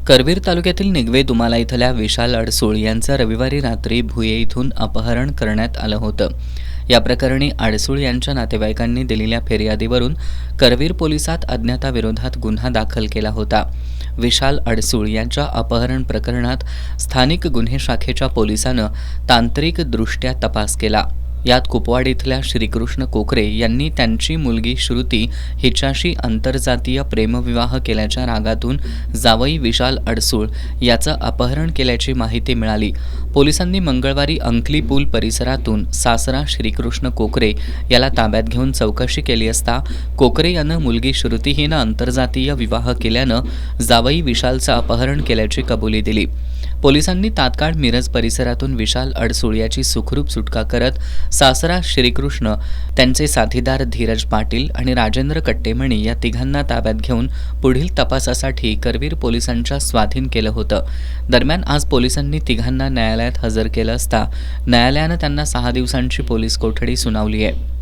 करवीर तालुक्यातील निगवे दुमाला इथल्या विशाल अडसूळ यांचं रविवारी रात्री भुये इथून अपहरण करण्यात आलं होतं। या प्रकरणी अडसूळ यांच्या नातेवाईकांनी दिलेल्या फिर्यादीवरून करवीर पोलिसात अज्ञाताविरोधात गुन्हा दाखल केला होता। विशाल अडसूळ यांच्या अपहरण प्रकरणात स्थानिक गुन्हे शाखेच्या पोलिसांनं तांत्रिकदृष्ट्या तपास केला। यात कुपवाड इथल्या श्रीकृष्ण कोकरे यांनी त्यांची मुलगी श्रुती हिच्याशी आंतरजातीय प्रेमविवाह केल्याच्या रागातून जावई विशाल अडसूळ याचं अपहरण केल्याची माहिती मिळाली। पोलिसांनी मंगळवारी अंकली पूल परिसरातून सासरा श्रीकृष्ण कोकरे याला ताब्यात घेऊन चौकशी केली असता कोकरे यानं मुलगी श्रुती हिनं आंतरजातीय विवाह केल्यानं जावई विशालचं अपहरण केल्याची कबुली दिली। पोलिसांनी तात्काळ मिरज परिसरातून विशाल अडसूळ याची सुखरूप सुटका करत सासरा श्रीकृष्ण, त्यांचे साथीदार धीरज पाटील आणि राजेंद्र कट्टेमणी या तिघांना ताब्यात घेऊन पुढील तपासासाठी करवीर पोलिसांच्या स्वाधीन केलं होतं। दरम्यान आज पोलिसांनी तिघांना न्यायालयात हजर केलं असता न्यायालयानं त्यांना 6 दिवसांची पोलीस कोठडी सुनावली आहे।